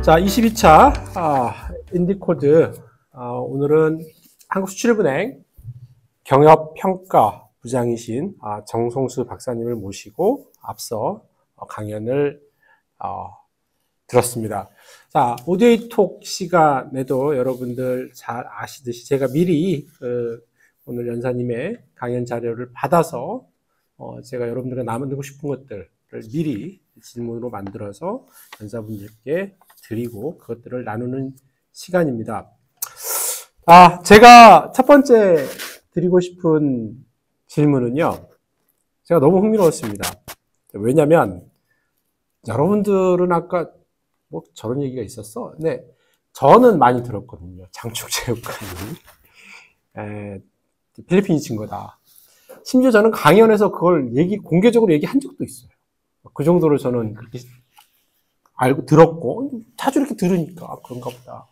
자, 22차 인디코드. 오늘은 한국수출입은행 경협평가 부장이신 정송수 박사님을 모시고 앞서 강연을 들었습니다. 자, 오디오톡 시간에도 여러분들 잘 아시듯이 제가 미리 오늘 연사님의 강연 자료를 받아서 제가 여러분들과 나누고 싶은 것들을 미리 질문으로 만들어서 연사분들께 드리고 그것들을 나누는 시간입니다. 제가 첫 번째 드리고 싶은 질문은요, 제가 너무 흥미로웠습니다. 왜냐면 여러분들은 아까 뭐 저런 얘기가 있었어? 네, 저는 많이 들었거든요. 장충체육관이 필리핀이 진 거다. 심지어 저는 강연에서 그걸 공개적으로 얘기한 적도 있어요. 그 정도로 저는 그렇게 들었고, 자주 이렇게 들으니까 그런가 보다.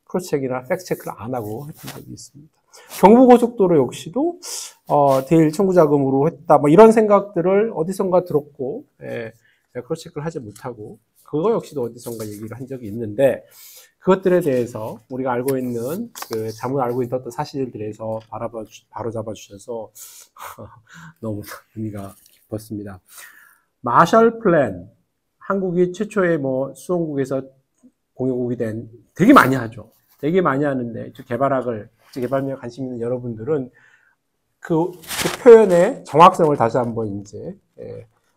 크로스체크나 팩트체크를 안 하고 했던 적이 있습니다. 경부고속도로 역시도, 대일 청구자금으로 했다. 뭐 이런 생각들을 어디선가 들었고, 크로스체크를 하지 못하고, 그거 역시도 어디선가 얘기를 한 적이 있는데, 그것들에 대해서 우리가 알고 있는, 잘못 알고 있었던 사실들에서 바로 잡아주셔서 너무 의미가 깊었습니다. 마셜 플랜, 한국이 최초의 수원국에서 공유국이 된, 되게 많이 하죠. 되게 많이 하는데, 국제개발명에 관심 있는 여러분들은 그 표현의 정확성을 다시 한번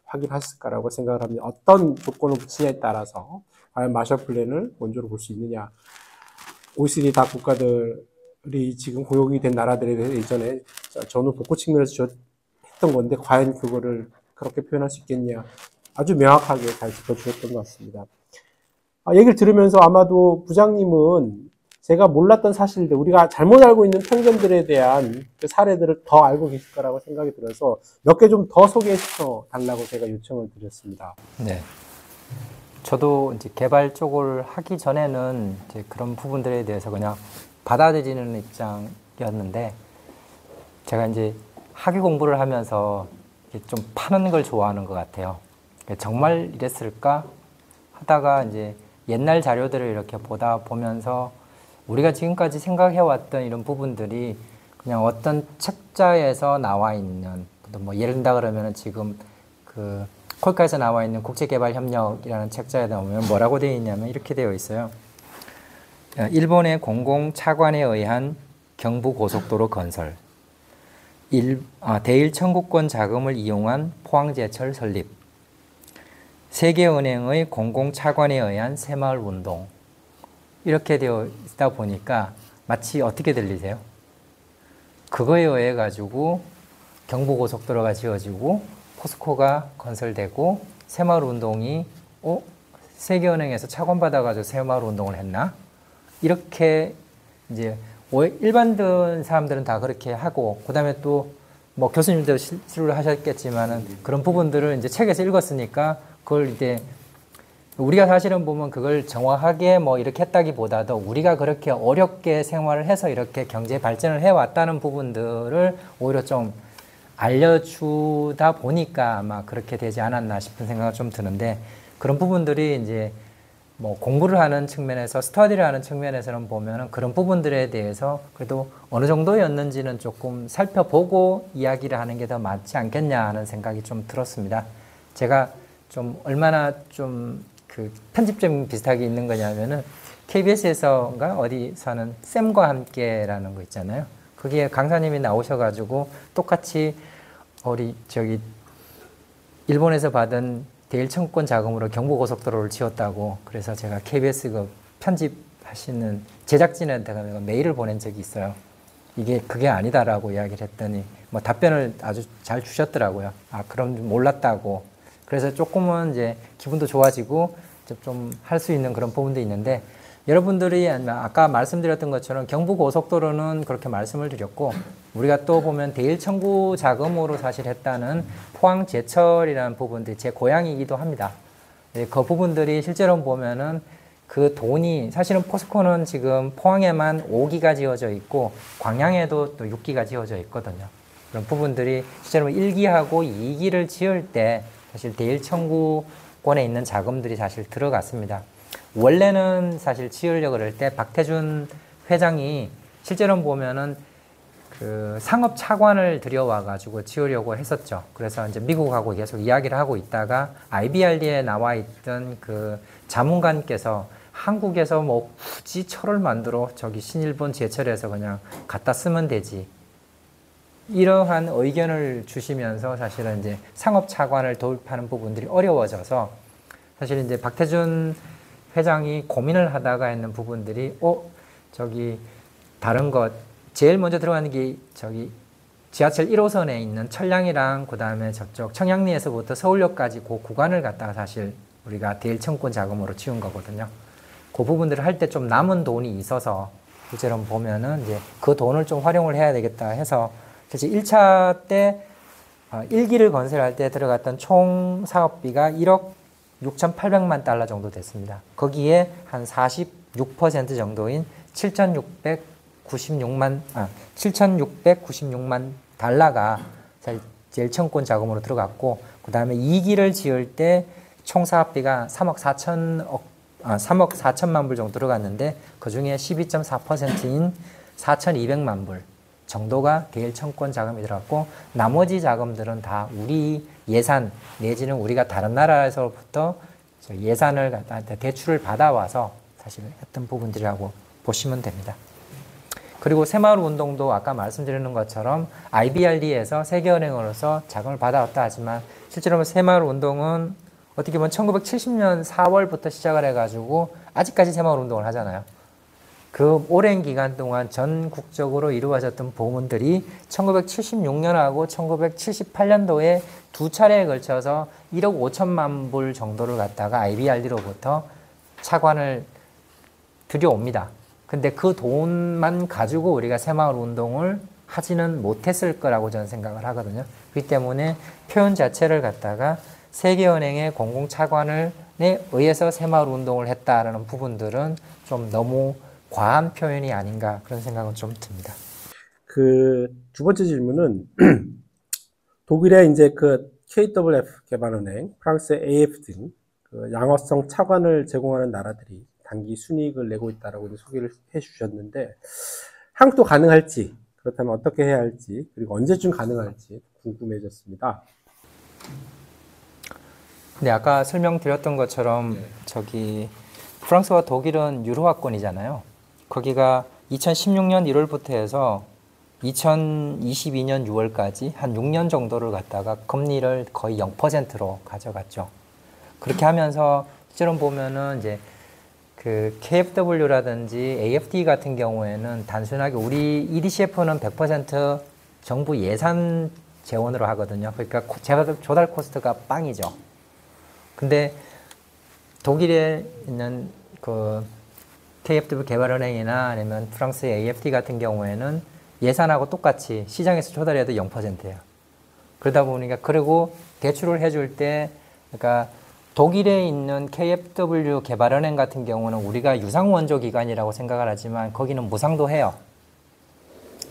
확인하실 거라고 생각을 합니다. 어떤 조건을 붙이냐에 따라서 과연 마셜 플랜을 원조로 볼 수 있느냐. OECD 다 국가들이 지금 공유국이 된 나라들에 대해서 예전에 전후 복구 측면에서 했던 건데, 과연 그거를 그렇게 표현할 수 있겠냐. 아주 명확하게 잘 짚어주셨던 것 같습니다. 얘기를 들으면서 아마도 부장님은 제가 몰랐던 사실들, 우리가 잘못 알고 있는 편견들에 대한 그 사례들을 더 알고 계실 거라고 생각이 들어서 몇 개 좀 더 소개해서 달라고 제가 요청을 드렸습니다. 네. 저도 이제 개발 쪽을 하기 전에는 이제 그런 부분들에 대해서 그냥 받아들이는 입장이었는데, 제가 이제 학위 공부를 하면서 좀 파는 걸 좋아하는 것 같아요. 정말 이랬을까 하다가 이제 옛날 자료들을 이렇게 보면서 우리가 지금까지 생각해왔던 이런 부분들이 그냥 어떤 책자에서 나와 있는, 뭐 예를 든다 그러면은 지금 그 콜카에서 나와 있는 국제개발협력이라는 책자에 나오면 뭐라고 되어 있냐면 이렇게 되어 있어요. 일본의 공공차관에 의한 경부고속도로 건설, 대일 청구권 자금을 이용한 포항제철 설립, 세계은행의 공공차관에 의한 새마을운동, 이렇게 되어 있다 보니까 마치 어떻게 들리세요? 그거에 의해 가지고 경부고속도로가 지어지고 포스코가 건설되고 새마을운동이 세계은행에서 차관받아가지고 새마을운동을 했나? 이렇게 이제 일반적인 사람들은 다 그렇게 하고, 그 다음에 또 뭐 교수님도 실수를 하셨겠지만은 그런 부분들을 이제 책에서 읽었으니까 그걸 이제 우리가 사실은 보면 그걸 정확하게 뭐 이렇게 했다기보다도 우리가 그렇게 어렵게 생활을 해서 이렇게 경제 발전을 해왔다는 부분들을 오히려 좀 알려주다 보니까 아마 그렇게 되지 않았나 싶은 생각이 좀 드는데, 그런 부분들이 이제 뭐 공부를 하는 측면에서, 스터디를 하는 측면에서는 보면은 그런 부분들에 대해서 그래도 어느 정도였는지는 조금 살펴보고 이야기를 하는 게 더 맞지 않겠냐 하는 생각이 좀 들었습니다. 제가 좀 얼마나 좀 그 편집점 비슷하게 있는 거냐면은 KBS에서인가 어디서 하는 쌤과 함께라는 거 있잖아요. 거기에 강사님이 나오셔가지고 똑같이 우리 일본에서 받은 대일 청구권 자금으로 경부고속도로를 지었다고, 그래서 제가 KBS 그 편집하시는 제작진한테 메일을 보낸 적이 있어요. 그게 아니다라고 이야기를 했더니 뭐 답변을 아주 잘 주셨더라고요. 그럼 몰랐다고. 그래서 조금은 이제 기분도 좋아지고 좀 할 수 있는 그런 부분도 있는데, 여러분들이 아까 말씀드렸던 것처럼 경부고속도로는 그렇게 말씀을 드렸고, 우리가 또 보면 대일 청구 자금으로 사실 했다는 포항제철이라는 부분들이 제 고향이기도 합니다. 그 부분들이 실제로 보면은 그 돈이, 사실은 포스코는 지금 포항에만 5기가 지어져 있고 광양에도 또 6기가 지어져 있거든요. 그런 부분들이 실제로 1기하고 2기를 지을 때 사실 대일 청구권에 있는 자금들이 사실 들어갔습니다. 원래는 사실 지으려고 그럴 때 박태준 회장이 실제로 보면은 그 상업 차관을 들여와가지고 지으려고 했었죠. 그래서 이제 미국하고 계속 이야기를 하고 있다가 IBRD에 나와 있던 그 자문관께서 한국에서 뭐 굳이 철을 만들어 저기 신일본 제철에서 그냥 갖다 쓰면 되지. 이러한 의견을 주시면서 사실은 이제 상업 차관을 도입하는 부분들이 어려워져서 사실 이제 박태준 회장이 고민을 하다가 있는 부분들이 저기 다른 것 제일 먼저 들어가는 게 저기 지하철 1호선에 있는 철량이랑 그 다음에 저쪽 청량리에서부터 서울역까지 그 구간을 갖다가 사실 우리가 대일청권 자금으로 지은 거거든요. 그 부분들을 할 때 좀 남은 돈이 있어서 실제로 보면은 이제 그 돈을 좀 활용을 해야 되겠다 해서 그래서 1차 때 1기를 건설할 때 들어갔던 총 사업비가 1억 6,800만 달러 정도 됐습니다. 거기에 한 46% 정도인 7,696만 달러가 제일청권 자금으로 들어갔고, 그 다음에 2기를 지을 때 총 사업비가 3억 4천만 불 정도 들어갔는데, 그 중에 12.4%인 4,200만 불 정도가 대일청권 자금이 들어갔고, 나머지 자금들은 다 우리 예산 내지는 우리가 다른 나라에서부터 예산을 갖다 대출을 받아와서 사실 했던 부분들이라고 보시면 됩니다. 그리고 새마을 운동도 아까 말씀드리는 것처럼 IBRD에서 세계은행으로서 자금을 받아왔다 하지만 실제로 새마을 운동은 어떻게 보면 1970년 4월부터 시작을 해가지고 아직까지 새마을 운동을 하잖아요. 그 오랜 기간 동안 전국적으로 이루어졌던 부분들이 1976년하고 1978년도에 두 차례에 걸쳐서 1억 5천만 불 정도를 갖다가 IBRD로부터 차관을 들여옵니다. 근데 그 돈만 가지고 우리가 새마을 운동을 하지는 못했을 거라고 저는 생각을 하거든요. 그렇기 때문에 표현 자체를 갖다가 세계은행의 공공차관에 의해서 새마을 운동을 했다라는 부분들은 좀 너무 과한 표현이 아닌가 그런 생각은 좀 듭니다. 그 두 번째 질문은 독일의 이제 그 KWF 개발은행, 프랑스의 AF 등 그 양어성 차관을 제공하는 나라들이 단기 순이익을 내고 있다라고 소개를 해주셨는데, 한국도 가능할지, 그렇다면 어떻게 해야 할지, 그리고 언제쯤 가능할지 궁금해졌습니다. 근데 아까 설명드렸던 것처럼 저기 프랑스와 독일은 유로화권이잖아요. 거기가 2016년 1월부터 해서 2022년 6월까지 한 6년 정도를 갖다가 금리를 거의 0%로 가져갔죠. 그렇게 하면서 실제로 보면은 이제 그 KfW라든지 AFD 같은 경우에는 단순하게 우리 EDCF는 100% 정부 예산 재원으로 하거든요. 그러니까 조달 코스트가 빵이죠. 근데 독일에 있는 그 KfW 개발은행이나 아니면 프랑스의 AFD 같은 경우에는 예산하고 똑같이 시장에서 조달해도 0%예요. 그러다 보니까, 그리고 대출을 해줄 때, 그러니까 독일에 있는 KfW 개발은행 같은 경우는 우리가 유상원조 기관이라고 생각을 하지만 거기는 무상도 해요.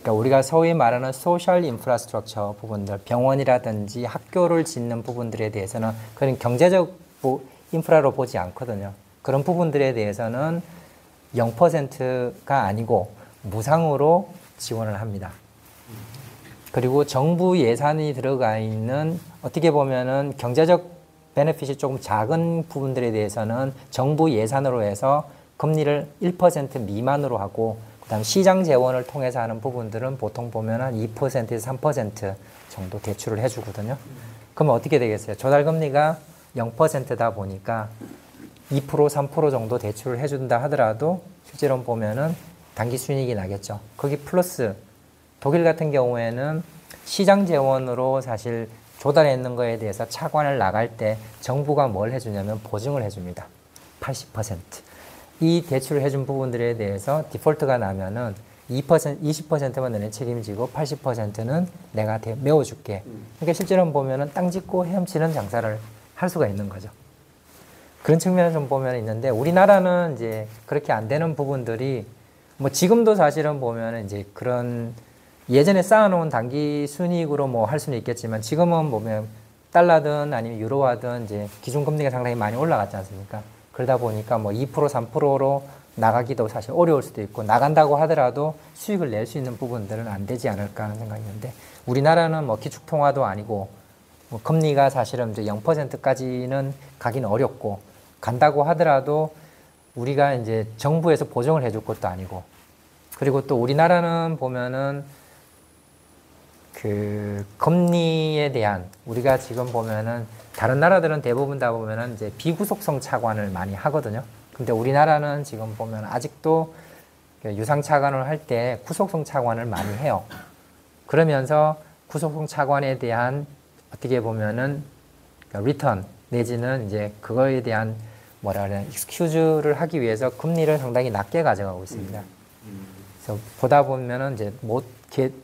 그러니까 우리가 소위 말하는 소셜 인프라스트럭처 부분들, 병원이라든지 학교를 짓는 부분들에 대해서는 그런 경제적 인프라로 보지 않거든요. 그런 부분들에 대해서는 0%가 아니고 무상으로 지원을 합니다. 그리고 정부 예산이 들어가 있는, 어떻게 보면은 경제적 베네핏이 조금 작은 부분들에 대해서는 정부 예산으로 해서 금리를 1% 미만으로 하고, 그 다음 시장 재원을 통해서 하는 부분들은 보통 보면 한 2%에서 3% 정도 대출을 해주거든요. 그럼 어떻게 되겠어요? 조달금리가 0%다 보니까 2%, 3% 정도 대출을 해준다 하더라도 실제로 보면은 단기 순이익이 나겠죠. 거기 플러스 독일 같은 경우에는 시장 재원으로 사실 조달했는 거에 대해서 차관을 나갈 때 정부가 뭘 해주냐면 보증을 해줍니다. 80%. 이 대출을 해준 부분들에 대해서 디폴트가 나면은 20%만 너네 책임지고 80%는 내가 메워줄게. 그러니까 실제로 보면은 땅 짓고 헤엄치는 장사를 할 수가 있는 거죠. 그런 측면을 좀 보면 있는데, 우리나라는 이제 그렇게 안 되는 부분들이 뭐 지금도 사실은 보면 이제 그런 예전에 쌓아놓은 단기 순이익으로 뭐 할 수는 있겠지만, 지금은 보면 달러든 아니면 유로화든 이제 기준금리가 상당히 많이 올라갔지 않습니까? 그러다 보니까 뭐 2%, 3%로 나가기도 사실 어려울 수도 있고, 나간다고 하더라도 수익을 낼 수 있는 부분들은 안 되지 않을까 하는 생각이 있는데, 우리나라는 뭐 기축통화도 아니고 뭐 금리가 사실은 이제 0%까지는 가기는 어렵고, 간다고 하더라도 우리가 이제 정부에서 보정을 해줄 것도 아니고, 그리고 또 우리나라는 보면은 그 금리에 대한, 우리가 지금 보면은 다른 나라들은 대부분 다 보면은 이제 비구속성 차관을 많이 하거든요. 근데 우리나라는 지금 보면 아직도 유상 차관을 할 때 구속성 차관을 많이 해요. 그러면서 구속성 차관에 대한 어떻게 보면은 리턴 내지는 이제 그거에 대한 뭐라 그래야 익스큐즈를 하기 위해서 금리를 상당히 낮게 가져가고 있습니다. 그래서 보다 보면은 이제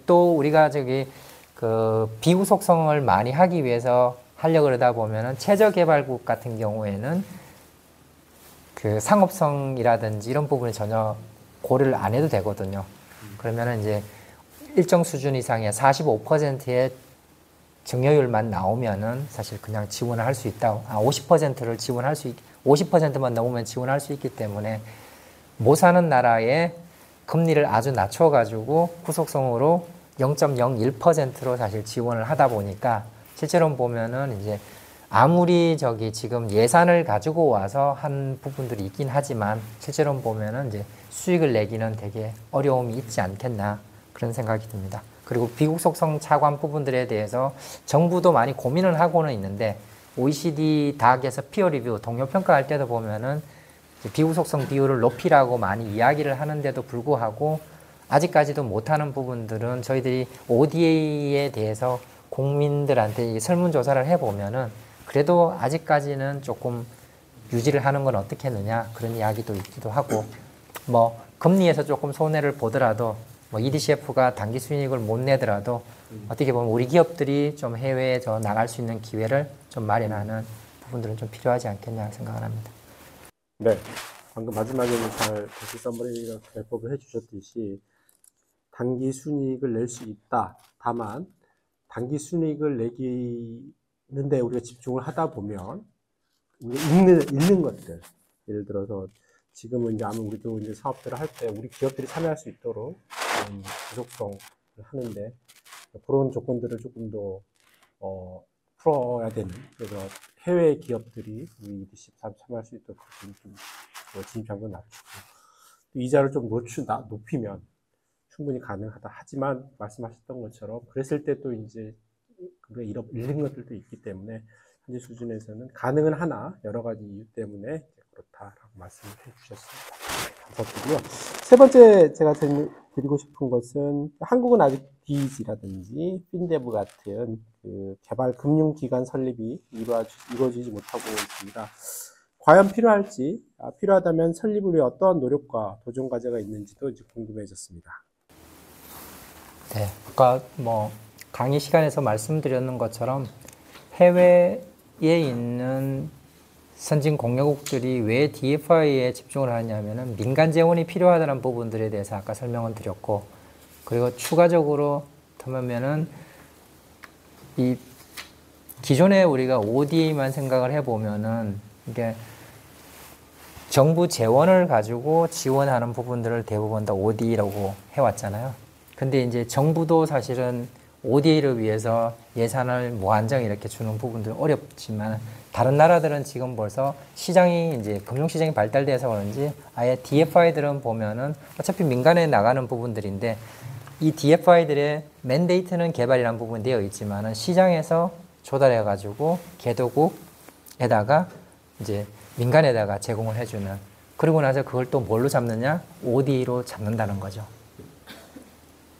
또 우리가 저기 그 비구속성을 많이 하기 위해서 하려고 그러다 보면은 최저개발국 같은 경우에는 그 상업성이라든지 이런 부분이 전혀 고려를 안 해도 되거든요. 그러면은 이제 일정 수준 이상의 45%의 증여율만 나오면은 사실 그냥 지원을 할 수 있다. 50%를 지원할 수 50%만 넘으면 지원할 수 있기 때문에 못 사는 나라에 금리를 아주 낮춰가지고 구속성으로 0.01%로 사실 지원을 하다 보니까 실제로 보면은 이제 아무리 저기 지금 예산을 가지고 와서 한 부분들이 있긴 하지만 실제로 보면은 이제 수익을 내기는 되게 어려움이 있지 않겠나 그런 생각이 듭니다. 그리고 비구속성 차관 부분들에 대해서 정부도 많이 고민을 하고는 있는데 OECD 다학에서 피어 리뷰 동료 평가할 때도 보면은 비구속성 비율을 높이라고 많이 이야기를 하는데도 불구하고 아직까지도 못하는 부분들은 저희들이 ODA에 대해서 국민들한테 설문조사를 해보면은 그래도 아직까지는 조금 유지를 하는 건 어떻겠느냐 그런 이야기도 있기도 하고, 뭐 금리에서 조금 손해를 보더라도 뭐 EDCF가 단기 수익을 못 내더라도 어떻게 보면 우리 기업들이 좀 해외에 나갈 수 있는 기회를 좀 마련하는 부분들은 좀 필요하지 않겠냐 생각을 합니다. 네, 방금 마지막에는 잘 다시 썸머리가 발법을 해주셨듯이 단기 순이익을 낼 수 있다. 다만 단기 순이익을 내기는데 우리가 집중을 하다 보면 우리가 잃는 것들, 예를 들어서 지금은 이제 아마 우리도 이제 사업들을 할 때 우리 기업들이 참여할 수 있도록 구속성을 하는데 그런 조건들을 조금 더 풀어야 되는, 그래서 해외 기업들이 우리 EDC 참여할 수 있도록 좀 진입장벽을 낮추고 또 이자를 좀 높이면 충분히 가능하다. 하지만 말씀하셨던 것처럼 그랬을 때 또 이제 우리가 잃는 것들도 있기 때문에 현재 수준에서는 가능은 하나 여러 가지 이유 때문에 그렇다라고 말씀을 해주셨습니다. 감사드리고요. 세 번째 제가 드리고 싶은 것은 한국은 아직 DEG라든지 핀데브 같은 그 개발 금융기관 설립이 이루어지지 못하고 있습니다. 과연 필요할지, 필요하다면 설립을 위해 어떠한 노력과 도전 과제가 있는지도 이제 궁금해졌습니다. 네, 아까 뭐 강의 시간에서 말씀드렸는 것처럼 해외에 있는 선진 공여국들이 왜 DFI에 집중을 하냐면은 민간 재원이 필요하다는 부분들에 대해서 아까 설명을 드렸고, 그리고 추가적으로 하면은 이 기존에 우리가 ODA만 생각을 해보면은 이게 정부 재원을 가지고 지원하는 부분들을 대부분 다 ODA라고 해왔잖아요. 근데 이제 정부도 사실은 ODA를 위해서 예산을 무한정 이렇게 주는 부분들은 어렵지만 다른 나라들은 지금 벌써 시장이 이제 금융시장이 발달돼서 그런지 아예 DFI들은 보면은 어차피 민간에 나가는 부분들인데 이 DFI들의 맨데이트는 개발이라는 부분이 되어 있지만은 시장에서 조달해가지고 개도국에다가 이제 민간에다가 제공을 해주는, 그리고 나서 그걸 또 뭘로 잡느냐? ODA로 잡는다는 거죠.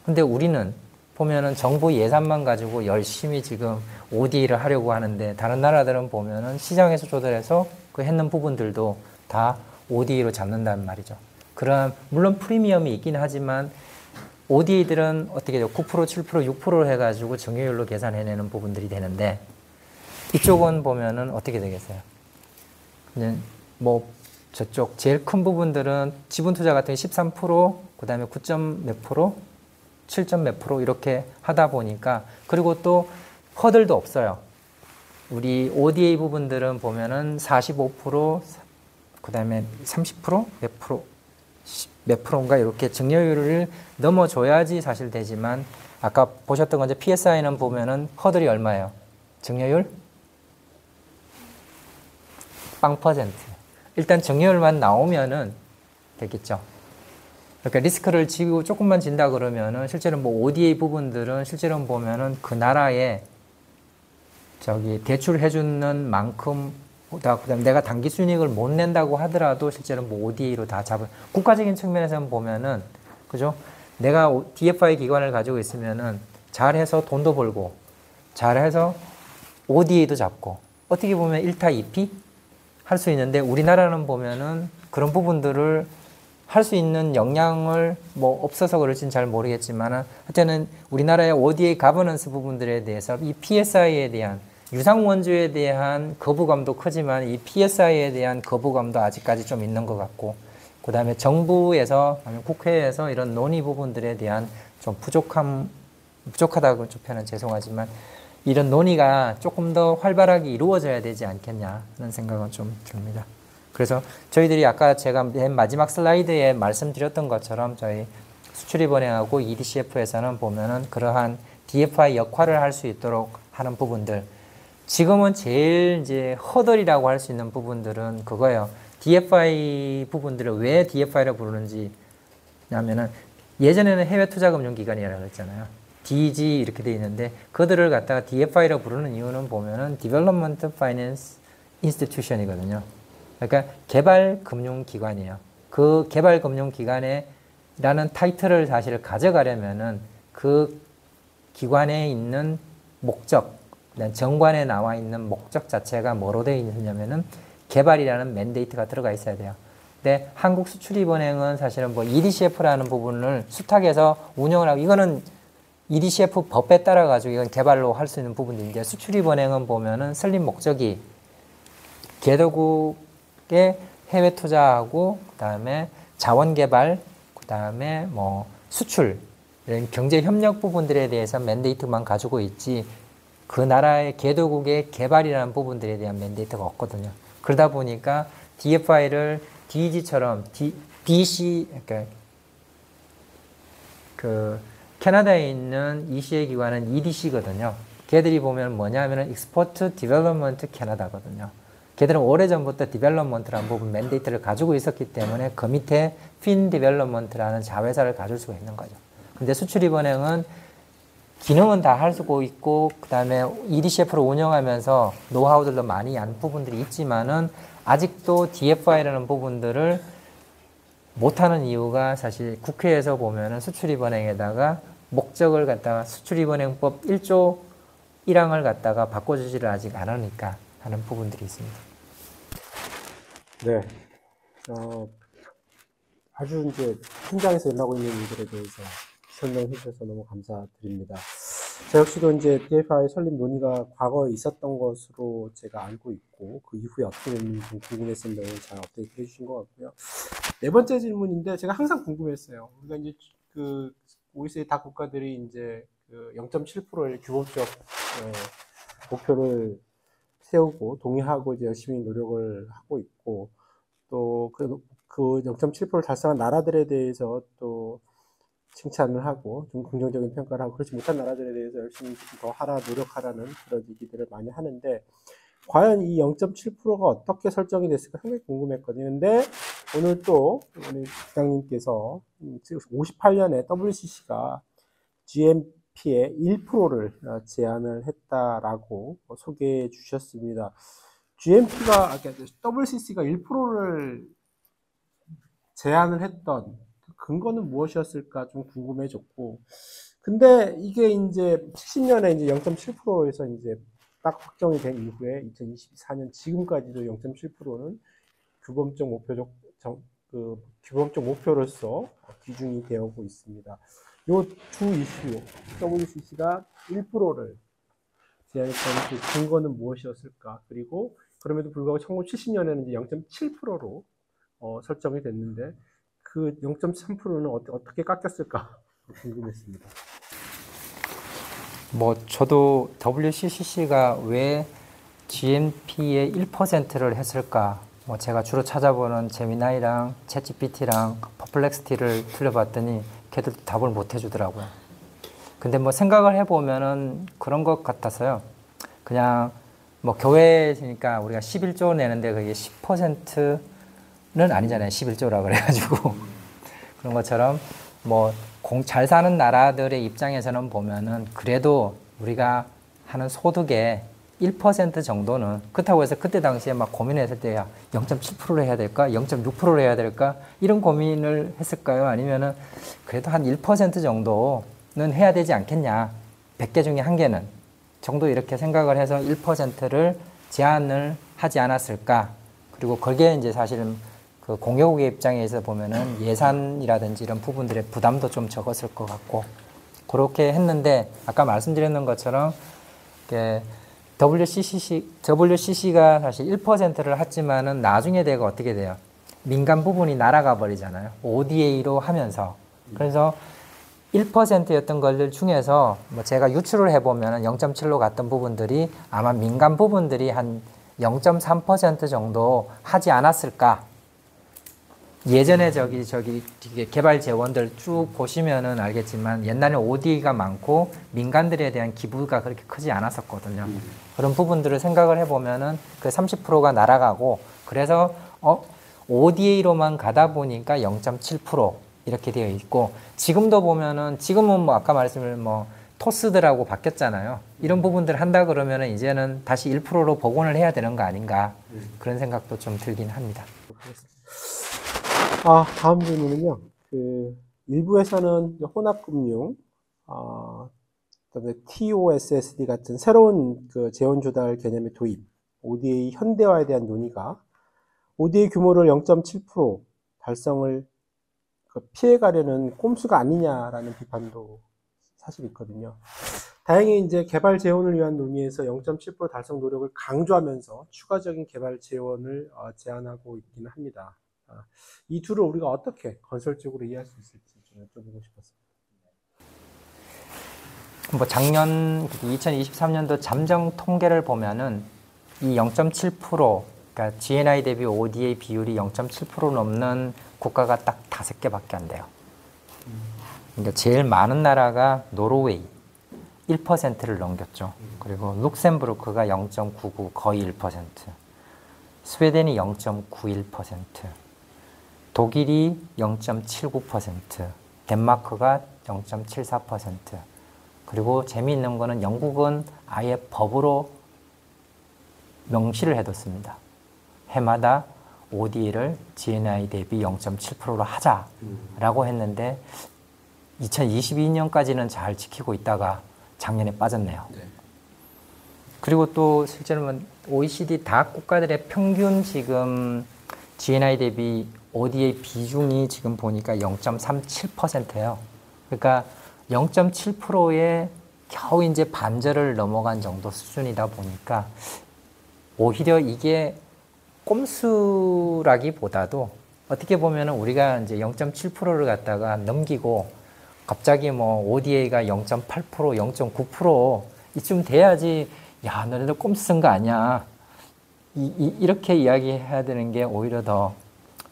근데 우리는 보면은 정부 예산만 가지고 열심히 지금 ODA를 하려고 하는데 다른 나라들은 보면은 시장에서 조달해서 그 했는 부분들도 다 ODA로 잡는단 말이죠. 그럼 물론 프리미엄이 있긴 하지만 ODA들은 어떻게 돼요? 9%, 7%, 6%를 해가지고 증여율로 계산해내는 부분들이 되는데 이쪽은 보면은 어떻게 되겠어요? 뭐 저쪽 제일 큰 부분들은 지분 투자 같은 게 13%, 그 다음에 9점 몇 프로, 7점 몇 프로 이렇게 하다 보니까, 그리고 또 허들도 없어요. 우리 ODA 부분들은 보면은 45%, 그 다음에 30%? 몇 프로인가 이렇게 증여율을 넘어줘야지 사실 되지만 아까 보셨던 건데 PSI는 보면은 허들이 얼마예요? 증여율? 0%. 일단 증여율만 나오면은 되겠죠. 그러니까 리스크를 지고 조금만 진다 그러면은 실제로 뭐 ODA 부분들은 실제로 보면은 그 나라에 저기 대출해주는 만큼 그다음에 내가 단기 순이익을 못 낸다고 하더라도 실제로 뭐 ODA로 다 잡을 국가적인 측면에서 보면은 그죠? 내가 DFI 기관을 가지고 있으면은 잘해서 돈도 벌고 잘해서 ODA도 잡고 어떻게 보면 1타 2피 할 수 있는데 우리나라는 보면은 그런 부분들을 할 수 있는 역량을 뭐 없어서 그럴지는 잘 모르겠지만 하여튼 우리나라의 ODA 가버넌스 부분들에 대해서 이 PSI에 대한 유상원주에 대한 거부감도 크지만 이 PSI에 대한 거부감도 아직까지 좀 있는 것 같고 그 다음에 정부에서 아니면 국회에서 이런 논의 부분들에 대한 좀 부족하다고 좀 표현은 죄송하지만 이런 논의가 조금 더 활발하게 이루어져야 되지 않겠냐 하는 생각은 좀 듭니다. 그래서 저희들이 아까 제가 맨 마지막 슬라이드에 말씀드렸던 것처럼 저희 수출입은행하고 EDCF에서는 보면은 그러한 DFI 역할을 할 수 있도록 하는 부분들 지금은 제일 이제 허들이라고 할 수 있는 부분들은 그거예요. DFI 부분들을 왜 DFI라고 부르는지 하면은 예전에는 해외투자금융기관이라고 했잖아요. DG 이렇게 돼 있는데 그들을 갖다가 DFI라고 부르는 이유는 보면은 Development Finance Institution이거든요. 그러니까 개발금융기관이에요. 그 개발금융기관에 라는 타이틀을 사실 가져가려면은 그 기관에 있는 목적, 정관에 나와 있는 목적 자체가 뭐로 되어 있느냐면은 개발이라는 맨데이트가 들어가 있어야 돼요. 근데 한국수출입은행은 사실은 뭐 EDCF라는 부분을 수탁해서 운영을 하고 이거는 EDCF 법에 따라 가지고 이건 개발로 할 수 있는 부분인데 수출입은행은 보면은 설립 목적이 개도국에 해외 투자하고 그다음에 자원 개발 그다음에 뭐 수출 이런 경제 협력 부분들에 대해서 맨데이트만 가지고 있지 그 나라의 개도국의 개발이라는 부분들에 대한 맨데이트가 없거든요. 그러다 보니까 DFI를 DG처럼 BC 그러니까 그 캐나다에 있는 ECA 기관은 EDC거든요. 걔들이 보면 뭐냐면은 Export Development Canada거든요. 걔들은 오래전부터 디벨롭먼트라는 부분 맨데이트를 가지고 있었기 때문에 그 밑에 핀 디벨롭먼트라는 자회사를 가질 수가 있는 거죠. 근데 수출입은행은 기능은 다 할 수 있고 그 다음에 EDCF를 운영하면서 노하우들도 많이 안 부분들이 있지만은 아직도 DFI라는 부분들을 못하는 이유가 사실 국회에서 보면은 수출입은행에다가 목적을 갖다가 수출입은행법 1조 1항을 갖다가 바꿔주지를 아직 안 하니까 하는 부분들이 있습니다. 네. 아주 이제 현장에서 일하고 있는 일들에 대해서 설명해 주셔서 너무 감사드립니다. 저 역시도 이제 DFI 설립 논의가 과거에 있었던 것으로 제가 알고 있고 그 이후에 어떻게 됐는지 좀 궁금했었는데 오늘 잘 업데이트 해주신 것 같고요. 네 번째 질문인데 제가 항상 궁금했어요. 우리가 이제 그 OECD 다 국가들이 이제 그 0.7%의 규모적 목표를 세우고 동의하고 이제 열심히 노력을 하고 있고 또 그 0.7%를 달성한 나라들에 대해서 또 칭찬을 하고 좀 긍정적인 평가를 하고 그렇지 못한 나라들에 대해서 열심히 더 하라 노력하라는 그런 얘기들을 많이 하는데 과연 이 0.7%가 어떻게 설정이 됐을까 상당히 궁금했거든요. 근데 오늘 또 우리 부장님께서 58년에 WCC가 GMP의 1%를 제안을 했다라고 소개해 주셨습니다. GMP가 WCC가 1%를 제안을 했던 근거는 무엇이었을까 좀 궁금해졌고, 근데 이게 이제 70년에 이제 0.7%에서 이제 딱 확정이 된 이후에 2024년 지금까지도 0.7%는 규범적 규범적 목표로서 기준이 되어오고 있습니다. 요 두 이슈, WCC가 1%를 제안했던 그 근거는 무엇이었을까? 그리고 그럼에도 불구하고 1970년에는 이제 0.7%로 설정이 됐는데 그 0.3%는 어떻게 깎였을까 궁금했습니다. 뭐 저도 WCC가 왜 GNP의 1%를 했을까 뭐 제가 주로 찾아보는 제미나이랑 챗GPT랑 퍼플렉스티를 틀려봤더니 걔들도 답을 못 해주더라고요. 근데 뭐 생각을 해보면은 그런 것 같아서요. 그냥 뭐 교회니까 우리가 11조 내는데 그게 10%는 아니잖아요. 11조라 그래가지고 그런 것처럼 뭐 잘 사는 나라들의 입장에서는 보면은 그래도 우리가 하는 소득의 1% 정도는 그렇다고 해서 그때 당시에 막 고민했을 때야 0.7%로 해야 될까? 0.6%로 해야 될까? 이런 고민을 했을까요? 아니면은 그래도 한 1% 정도는 해야 되지 않겠냐? 100개 중에 1개는 정도 이렇게 생각을 해서 1%를 제한을 하지 않았을까? 그리고 그게 이제 사실은 그 공여국의 입장에서 보면은 예산이라든지 이런 부분들의 부담도 좀 적었을 것 같고 그렇게 했는데 아까 말씀드렸는 것처럼 WCC가 사실 1%를 했지만은 나중에 되고 어떻게 돼요? 민간 부분이 날아가 버리잖아요. ODA로 하면서. 그래서 1%였던 것들 중에서 뭐 제가 유출을 해보면 0.7로 갔던 부분들이 아마 민간 부분들이 한 0.3% 정도 하지 않았을까. 예전에 저기 개발 재원들 쭉 보시면은 알겠지만 옛날에 ODA가 많고 민간들에 대한 기부가 그렇게 크지 않았었거든요. 그런 부분들을 생각을 해보면은 그 30%가 날아가고 그래서 ODA로만 가다 보니까 0.7% 이렇게 되어 있고 지금도 보면은 지금은 뭐 아까 말씀을 뭐 토스들하고 바뀌었잖아요. 이런 부분들 한다 그러면은 이제는 다시 1%로 복원을 해야 되는 거 아닌가 그런 생각도 좀 들긴 합니다. 다음 질문은요. 일부에서는 혼합금융, 그다음에 TOSSD 같은 새로운 그 재원 조달 개념의 도입, ODA 현대화에 대한 논의가 ODA 규모를 0.7% 달성을 피해가려는 꼼수가 아니냐라는 비판도 사실 있거든요. 다행히 이제 개발 재원을 위한 논의에서 0.7% 달성 노력을 강조하면서 추가적인 개발 재원을 제안하고 있기는 합니다. 이 둘을 우리가 어떻게 건설적으로 이해할 수 있을지 좀 여쭤보고 싶었습니다. 뭐 작년 2023년도 잠정 통계를 보면은 이 0.7% 그러니까 GNI 대비 ODA 비율이 0.7% 넘는 국가가 딱 5개밖에 안 돼요. 그러니까 제일 많은 나라가 노르웨이 1%를 넘겼죠. 그리고 룩셈부르크가 0.99 거의 1%, 스웨덴이 0.91%, 독일이 0.79%, 덴마크가 0.74%, 그리고 재미있는 거는 영국은 아예 법으로 명시를 해뒀습니다. 해마다 ODA를 GNI 대비 0.7%로 하자라고 했는데 2022년까지는 잘 지키고 있다가 작년에 빠졌네요. 네. 그리고 또 실제로는 OECD 다 국가들의 평균 지금 GNI 대비 ODA 비중이 지금 보니까 0.37%예요. 그러니까 0.7%에 겨우 이제 반절을 넘어간 정도 수준이다 보니까 오히려 이게 꼼수라기보다도 어떻게 보면 우리가 이제 0.7%를 갖다가 넘기고 갑자기 뭐 ODA가 0.8%, 0.9% 이쯤 돼야지 야 너네들 꼼수 쓴 거 아니야. 이렇게 이야기해야 되는 게 오히려 더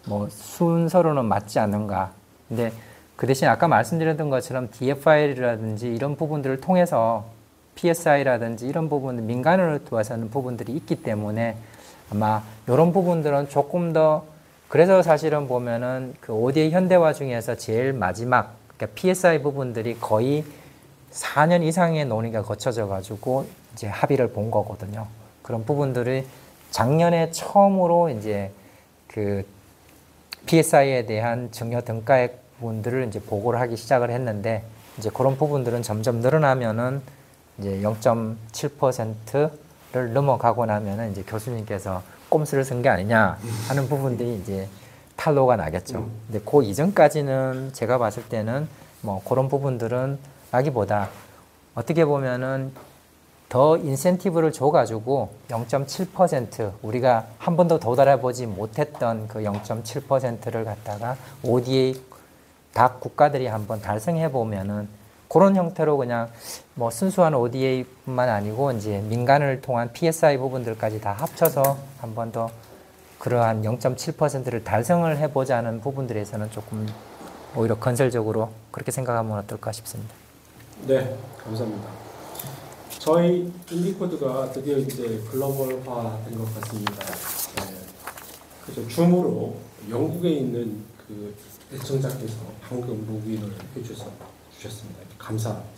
뭐 순서로는 맞지 않는가. 근데 그 대신 아까 말씀드렸던 것처럼 DFI라든지 이런 부분들을 통해서 PSI라든지 이런 부분, 민간으로 도와서는 부분들이 있기 때문에 아마 이런 부분들은 조금 더 그래서 사실은 보면은 그 ODA 현대화 중에서 제일 마지막 그러니까 PSI 부분들이 거의 4년 이상의 논의가 거쳐져 가지고 이제 합의를 본 거거든요. 그런 부분들이 작년에 처음으로 이제 그 PSI에 대한 증여 등가액 부분들을 이제 보고를 하기 시작을 했는데 이제 그런 부분들은 점점 늘어나면은 이제 0.7%를 넘어가고 나면은 이제 교수님께서 꼼수를 쓴 게 아니냐 하는 부분들이 이제 탄로가 나겠죠. 근데 그 이전까지는 제가 봤을 때는 뭐 그런 부분들은 라기보다 어떻게 보면은 더 인센티브를 줘가지고 0.7% 우리가 한 번도 도달해보지 못했던 그 0.7%를 갖다가 ODA 각 국가들이 한번 달성해보면은 그런 형태로 그냥 뭐 순수한 ODA뿐만 아니고 이제 민간을 통한 PSI 부분들까지 다 합쳐서 한 번 더 그러한 0.7%를 달성을 해보자는 부분들에서는 조금 오히려 건설적으로 그렇게 생각하면 어떨까 싶습니다. 네, 감사합니다. 저희 인디코드가 드디어 이제 글로벌화된 것 같습니다. 네. 그래서 줌으로 영국에 있는 그 애청자께서 방금 로그인을 주셨습니다. 감사드립니다.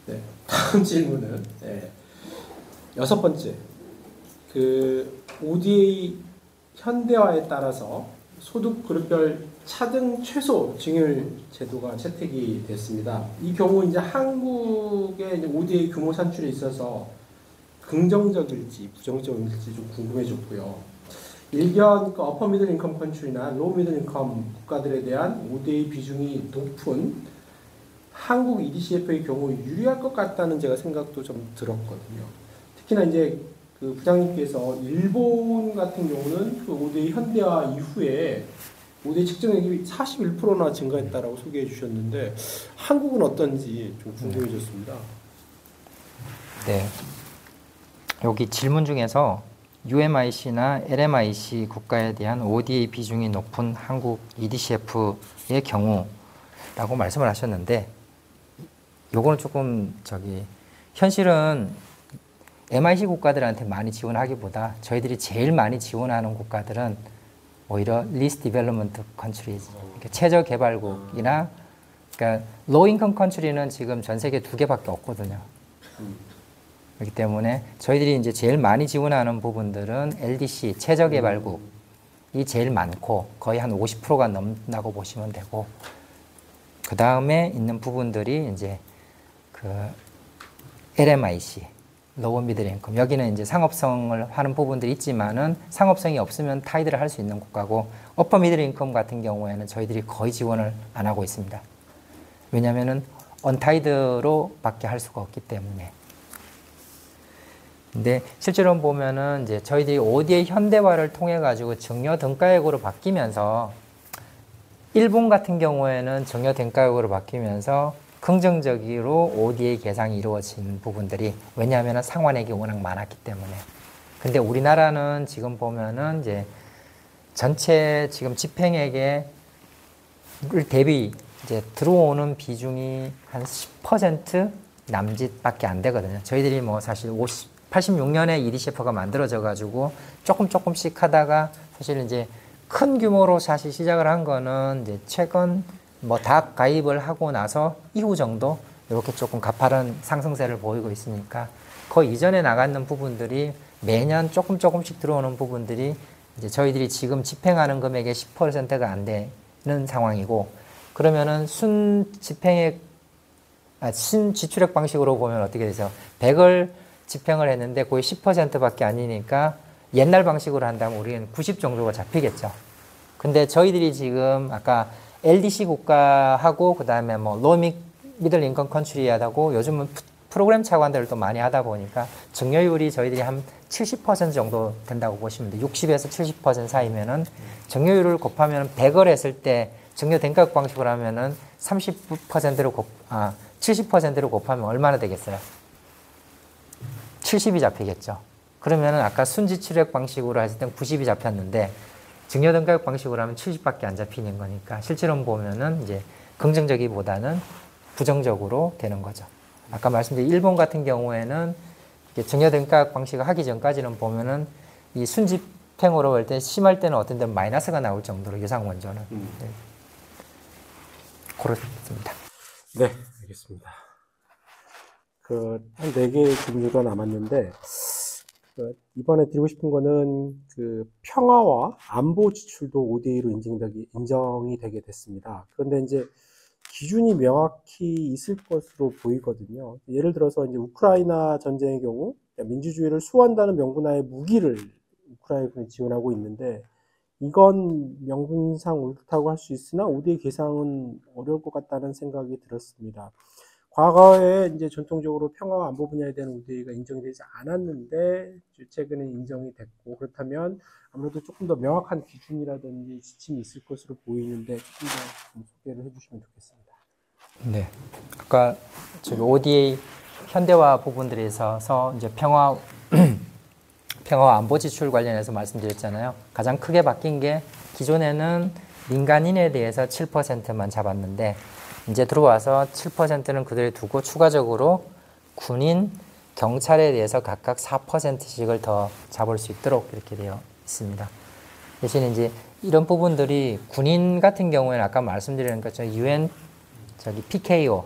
네, 다음 질문은 네, 6번째. 그 ODA 현대화에 따라서 소득 그룹별 차등 최소 증여율 제도가 채택이 됐습니다. 이 경우 이제 한국의 ODA 규모 산출에 있어서 긍정적일지 부정적일지 좀 궁금해졌고요. 일견 그 어퍼 미들 인컴 컨트리나 로우 미들 인컴 국가들에 대한 ODA 비중이 높은 한국 EDCF의 경우 유리할 것 같다는 제가 생각도 좀 들었거든요. 특히나 이제 그 부장님께서 일본 같은 경우는 그 ODA 현대화 이후에 ODA 측정액이 41%나 증가했다라고 소개해 주셨는데 한국은 어떤지 좀 궁금해졌습니다. 네. 여기 질문 중에서 UMIC나 LMIC 국가에 대한 ODA 비중이 높은 한국 EDCF의 경우라고 말씀을 하셨는데 요거는 조금 현실은 MIC 국가들한테 많이 지원하기보다 저희들이 제일 많이 지원하는 국가들은 오히려 Least Development Countries, 그러니까 최저 개발국이나 그러니까 Low Income Country는 지금 전 세계 2개밖에 없거든요. 그렇기 때문에 저희들이 이제 제일 많이 지원하는 부분들은 LDC 최저 개발국이 제일 많고 거의 한 50%가 넘는다고 보시면 되고 그 다음에 있는 부분들이 이제 그 LMIC 로우 미들 인컴 여기는 이제 상업성을 하는 부분들이 있지만은 상업성이 없으면 타이드를 할 수 있는 국가고 어퍼 미들 인컴 같은 경우에는 저희들이 거의 지원을 안 하고 있습니다. 왜냐하면은 언타이드로 밖에 할 수가 없기 때문에. 근데 실제로 보면은 이제 저희들이 ODA 현대화를 통해 가지고 증여 등가액으로 바뀌면서 일본 같은 경우에는 증여 등가액으로 바뀌면서 긍정적으로 ODA 계상이 이루어진 부분들이 왜냐하면 상환액이 워낙 많았기 때문에. 근데 우리나라는 지금 보면은 이제 전체 지금 집행액에 대비 이제 들어오는 비중이 한 10% 남짓밖에 안 되거든요. 저희들이 뭐 사실 86년에 EDCF가 만들어져 가지고 조금씩 하다가 사실 이제 큰 규모로 사실 시작을 한 거는 이제 최근 뭐 다 가입을 하고 나서 이후 정도 이렇게 조금 가파른 상승세를 보이고 있으니까 그 이전에 나가는 부분들이 매년 조금씩 들어오는 부분들이 이제 저희들이 지금 집행하는 금액의 10%가 안 되는 상황이고 그러면은 순 지출액 방식으로 보면 어떻게 되죠? 100을 집행을 했는데 거의 10%밖에 아니니까 옛날 방식으로 한다면 우리는 90 정도가 잡히겠죠. 근데 저희들이 지금 아까 LDC 국가하고 그 다음에 뭐 로우 미들 인컴 컨트리하고 요즘은 프로그램 차관들을 또 많이 하다 보니까 증여율이 저희들이 한 70% 정도 된다고 보시면 돼요. 60에서 70% 사이면은 증여율을 곱하면 100을 했을 때 증여 등가격 방식으로 하면은 70%로 곱하면 얼마나 되겠어요? 70이 잡히겠죠. 그러면은 아까 순지출액 방식으로 했을 땐 90이 잡혔는데 증여 등가격 방식으로 하면 70밖에 안 잡히는 거니까 실제로 보면은 이제 긍정적이보다는 부정적으로 되는 거죠. 아까 말씀드린 일본 같은 경우에는 증여 등가격 방식을 하기 전까지는 보면은 이 순집행으로 할 때 심할 때는 어떤 데는 마이너스가 나올 정도로 예상 원조는 네. 그렇습니다. 네, 알겠습니다. 한 4개의 질문이 남았는데, 이번에 드리고 싶은 거는, 평화와 안보 지출도 ODA로 인정이 되게 됐습니다. 그런데 이제, 기준이 명확히 있을 것으로 보이거든요. 예를 들어서 이제 우크라이나 전쟁의 경우, 민주주의를 수호한다는 명분하에 무기를 우크라이나에 지원하고 있는데, 이건 명분상 옳다고 할 수 있으나 ODA 계상은 어려울 것 같다는 생각이 들었습니다. 과거에 이제 전통적으로 평화와 안보 분야에 대한 ODA가 인정이 되지 않았는데 최근에 인정이 됐고 그렇다면 아무래도 조금 더 명확한 기준이라든지 지침이 있을 것으로 보이는데 조금 더 소개를 해주시면 좋겠습니다. 네, 아까 저기 ODA 현대화 부분들에 있어서 이제 평화 평화와 안보 지출 관련해서 말씀드렸잖아요. 가장 크게 바뀐 게 기존에는 민간인에 대해서 7%만 잡았는데 이제 들어와서 7%는 그대로 두고 추가적으로 군인, 경찰에 대해서 각각 4%씩을 더 잡을 수 있도록 이렇게 되어 있습니다. 대신 이제 이런 부분들이 군인 같은 경우에는 아까 말씀드린 것처럼 UN PKO,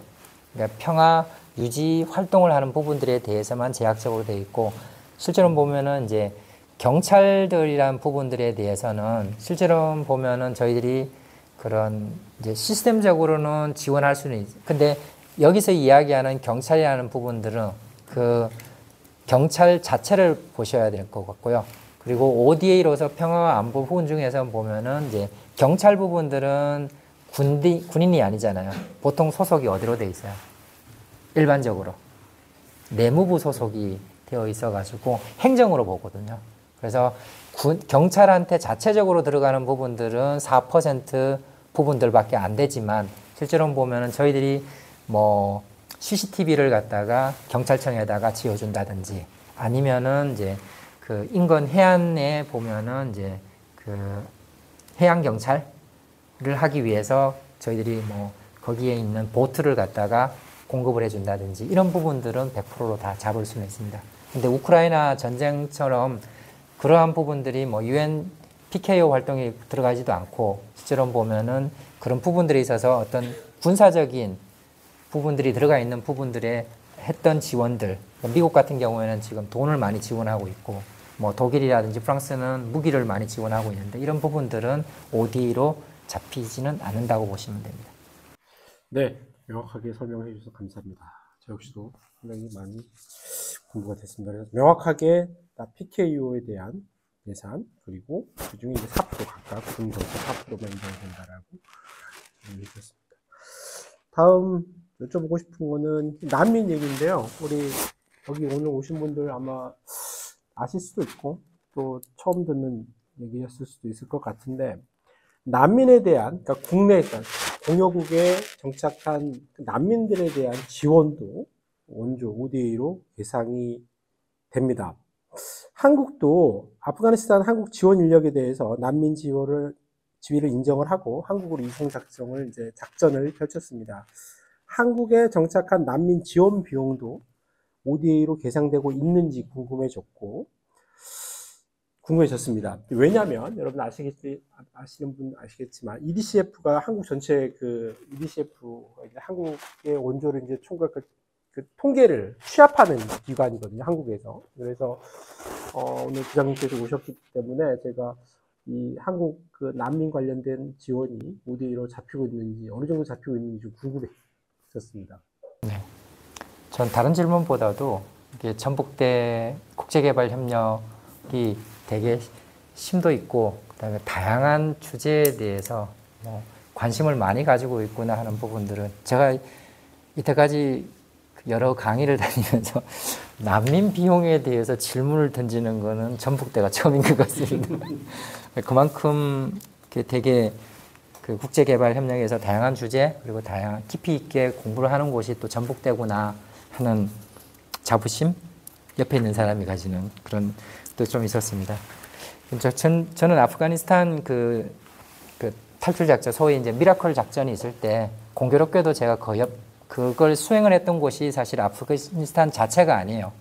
그러니까 평화 유지 활동을 하는 부분들에 대해서만 제약적으로 되어 있고, 실제로 보면은 이제 경찰들이란 부분들에 대해서는 실제로 보면은 저희들이 그런 이제 시스템적으로는 지원할 수는 있어요. 근데 여기서 이야기하는 경찰이라는 부분들은 그 경찰 자체를 보셔야 될 것 같고요. 그리고 ODA로서 평화와 안보 부분 중에서 보면은 이제 경찰 부분들은 군인이 아니잖아요. 보통 소속이 어디로 돼 있어요? 일반적으로 내무부 소속이 되어 있어가지고 행정으로 보거든요. 그래서 경찰한테 자체적으로 들어가는 부분들은 4% 부분들밖에 안 되지만 실제로 보면은 저희들이 뭐 CCTV를 갖다가 경찰청에다가 지어준다든지 아니면은 이제 그 인근 해안에 보면은 이제 그 해양 경찰을 하기 위해서 저희들이 뭐 거기에 있는 보트를 갖다가 공급을 해준다든지 이런 부분들은 100%로 다 잡을 수는 있습니다. 근데 우크라이나 전쟁처럼 그러한 부분들이 뭐 UN PKO 활동에 들어가지도 않고 실제로 보면은 그런 부분들에 있어서 어떤 군사적인 부분들이 들어가 있는 부분들에 했던 지원들, 미국 같은 경우에는 지금 돈을 많이 지원하고 있고 뭐 독일이라든지 프랑스는 무기를 많이 지원하고 있는데 이런 부분들은 ODA로 잡히지는 않는다고 보시면 됩니다. 네, 명확하게 설명해 주셔서 감사합니다. 저 역시도 굉장히 많이 공부가 됐습니다. 그래서 명확하게 PKO에 대한 예산, 그리고 그 중에 이제 4% 각각 군정부 4%만 인정이 된다라고 얘기했습니다. 다음 여쭤보고 싶은 거는 난민 얘기인데요. 우리 여기 오늘 오신 분들 아마 아실 수도 있고 또 처음 듣는 얘기였을 수도 있을 것 같은데, 난민에 대한, 그러니까 국내, 그러니까 공여국에 정착한 난민들에 대한 지원도 원조 ODA로 예상이 됩니다. 한국도 아프가니스탄 한국 지원 인력에 대해서 난민 지위를 인정을 하고 한국으로 이송 작전을 펼쳤습니다. 한국에 정착한 난민 지원 비용도 ODA로 계상되고 있는지 궁금해졌습니다. 왜냐하면 여러분 아시는 분 아시겠지만 EDCF가 한국 전체 한국의 원조를 이제 총괄 그 통계를 취합하는 기관이거든요, 한국에서. 그래서 오늘 부장님께서 오셨기 때문에 제가 이 한국 그 난민 관련된 지원이 ODA로 잡히고 있는지, 어느 정도 잡히고 있는지 좀 궁금했었습니다. 네. 전 다른 질문보다도 이게 전북대 국제개발협력이 되게 심도 있고 그다음에 다양한 주제에 대해서 뭐 관심을 많이 가지고 있구나 하는 부분들은 제가 이때까지 여러 강의를 다니면서 난민 비용에 대해서 질문을 던지는 거는 전북대가 처음인 것 같습니다. 그만큼 되게 그 국제개발협력에서 다양한 주제 그리고 다양한 깊이 있게 공부를 하는 곳이 또 전북대구나 하는 자부심, 옆에 있는 사람이 가지는 그런 또 좀 있었습니다. 저는 아프가니스탄 그 탈출 작전, 소위 이제 미라클 작전이 있을 때 공교롭게도 제가 그걸 수행을 했던 곳이 사실 아프가니스탄 자체가 아니에요.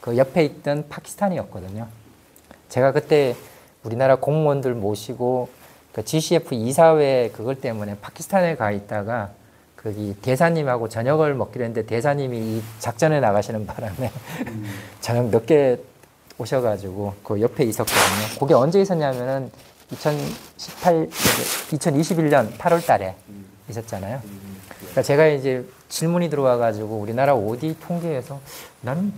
그 옆에 있던 파키스탄이었거든요. 제가 그때 우리나라 공무원들 모시고 그 GCF 이사회 그걸 때문에 파키스탄에 가 있다가 거기 대사님하고 저녁을 먹기로 했는데 대사님이 이 작전에 나가시는 바람에 저녁 늦게 오셔가지고 그 옆에 있었거든요. 그게 언제 있었냐면은 2021년 8월 달에 있었잖아요. 그러니까 제가 이제 질문이 들어와가지고 우리나라 OD 통계에서 나는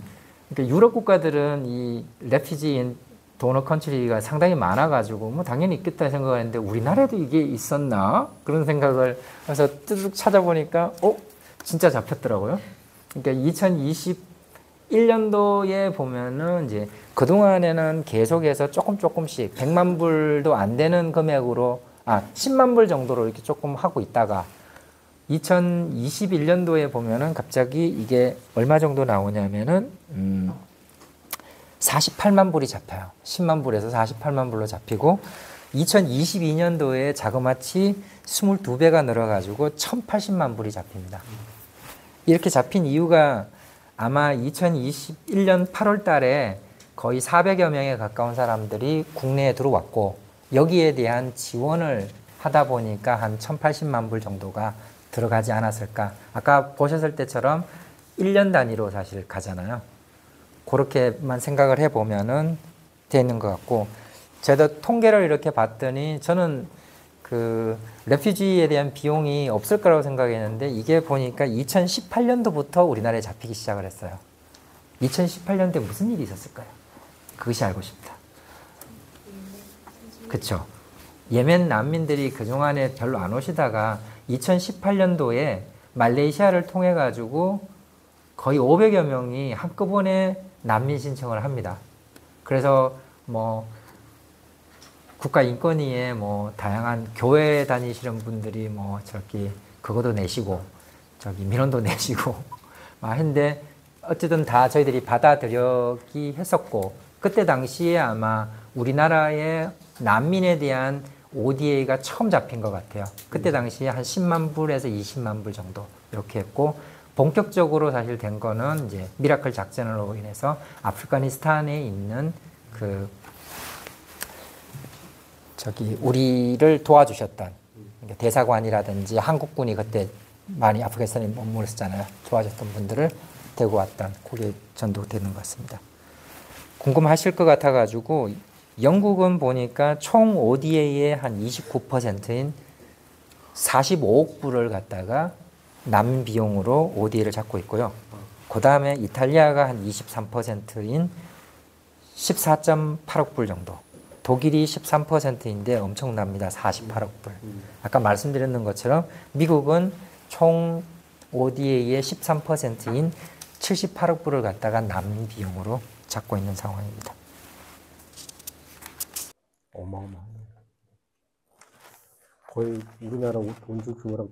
그러니까 유럽 국가들은 이 레피지 도너 컨트리가 상당히 많아가지고 뭐 당연히 있겠다 생각했는데 우리나라에도 이게 있었나 그런 생각을 해서 뚜둑 찾아보니까 진짜 잡혔더라고요. 그러니까 2021년도에 보면은 이제 그동안에는 계속해서 조금씩 100만 불도 안 되는 금액으로 10만 불 정도로 이렇게 조금 하고 있다가 2021년도에 보면은 갑자기 이게 얼마 정도 나오냐면은 48만 불이 잡혀요. 10만 불에서 48만 불로 잡히고 2022년도에 자그마치 22배가 늘어가지고 1080만 불이 잡힙니다. 이렇게 잡힌 이유가 아마 2021년 8월 달에 거의 400여 명에 가까운 사람들이 국내에 들어왔고 여기에 대한 지원을 하다 보니까 한 1080만 불 정도가 들어가지 않았을까. 아까 보셨을 때처럼 1년 단위로 사실 가잖아요. 그렇게만 생각을 해보면은 되는 것 같고, 제가 통계를 이렇게 봤더니 저는 그 레퓨지에 대한 비용이 없을 거라고 생각했는데 이게 보니까 2018년도부터 우리나라에 잡히기 시작을 했어요. 2018년도에 무슨 일이 있었을까요? 그것이 알고 싶다. 그쵸? 예멘 난민들이 그동안에 별로 안 오시다가 2018년도에 말레이시아를 통해 가지고 거의 500여 명이 한꺼번에 난민 신청을 합니다. 그래서 뭐 국가인권위에 뭐 다양한 교회 다니시는 분들이 뭐 저기 그것도 내시고 저기 민원도 내시고 막 했는데 어쨌든 다 저희들이 받아들여기 했었고, 그때 당시에 아마 우리나라의 난민에 대한 ODA가 처음 잡힌 것 같아요. 그때 당시에 한 10만 불에서 20만 불 정도 이렇게 했고, 본격적으로 사실 된 거는 이제 미라클 작전으로 인해서 아프가니스탄에 있는 그 저기 우리를 도와주셨던 그러니까 대사관이라든지 한국군이 그때 많이 아프가니스탄에 머물렀잖아요. 도와줬던 분들을 데리고 왔던 그게 전도되는 것 같습니다. 궁금하실 것 같아가지고 영국은 보니까 총 ODA의 한 29%인 45억 불을 갖다가 남 비용으로 ODA를 잡고 있고요. 그 다음에 이탈리아가 한 23%인 14.8억 불 정도. 독일이 13%인데 엄청납니다. 48억 불. 아까 말씀드렸는 것처럼 미국은 총 ODA의 13%인 78억 불을 갖다가 남 비용으로 잡고 있는 상황입니다. 어마어마하네. 거의 우리나라 돈주 규모랑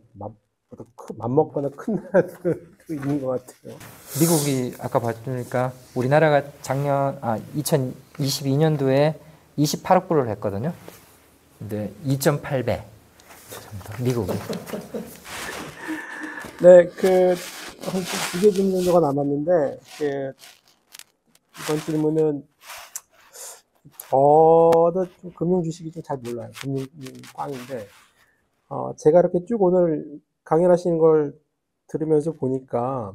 맞먹거나 큰 나라도 있는 것 같아요. 미국이 아까 봤으니까 우리나라가 작년 2022년도에 28억 불을 했거든요. 근데 2.8배 미국이. 네, 한 2개 질문 정도가 남았는데, 이번 질문은, 저도 좀 금융 주식이 좀 잘 몰라요. 금융 꽝인데, 제가 이렇게 쭉 오늘 강연하시는 걸 들으면서 보니까,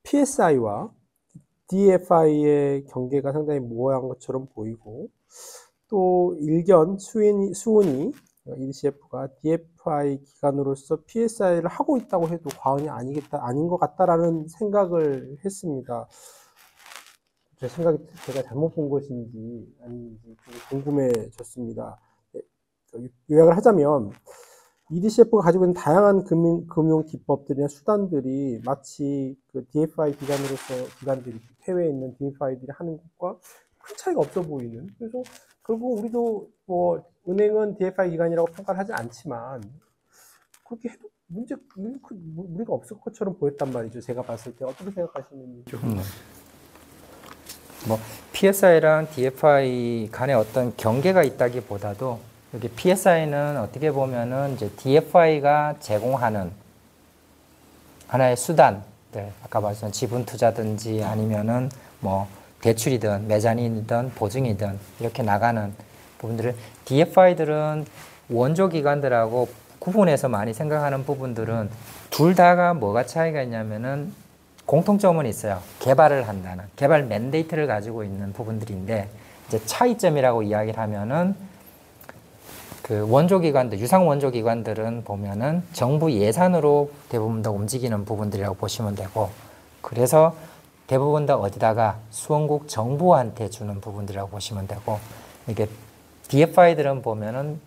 PSI와 DFI의 경계가 상당히 모호한 것처럼 보이고, 또 일견 수은이 EDCF가 DFI 기관으로서 PSI를 하고 있다고 해도 과언이 아닌 것 같다라는 생각을 했습니다. 제 생각이 제가 잘못 본 것인지 아닌지 좀 궁금해졌습니다. 요약을 하자면 EDCF가 가지고 있는 다양한 금융 기법들이나 수단들이 마치 그 DFI 기관들이 해외에 있는 DFI들이 하는 것과 큰 차이가 없어 보이는. 그래서 결국 우리도 뭐 은행은 DFI 기관이라고 평가를 하지 않지만 그렇게 해도 무리가 없을 것처럼 보였단 말이죠. 제가 봤을 때 어떻게 생각하시는지. 뭐 PSI랑 DFI 간에 어떤 경계가 있다기보다도 여기 PSI는 어떻게 보면은 이제 DFI가 제공하는 하나의 수단들, 아까 말씀드린 지분 투자든지 아니면은 뭐 대출이든 메자닌이든 보증이든 이렇게 나가는 부분들을 DFI들은 원조 기관들하고 구분해서 많이 생각하는 부분들은 둘 다가 뭐가 차이가 있냐면은 공통점은 있어요. 개발을 한다는 개발 맨데이트를 가지고 있는 부분들인데 이제 차이점이라고 이야기를 하면은 그 원조 기관들, 유상 원조 기관들은 보면은 정부 예산으로 대부분 다 움직이는 부분들이라고 보시면 되고, 그래서 대부분 다 어디다가 수원국 정부한테 주는 부분들이라고 보시면 되고, 이게 DFI들은 보면은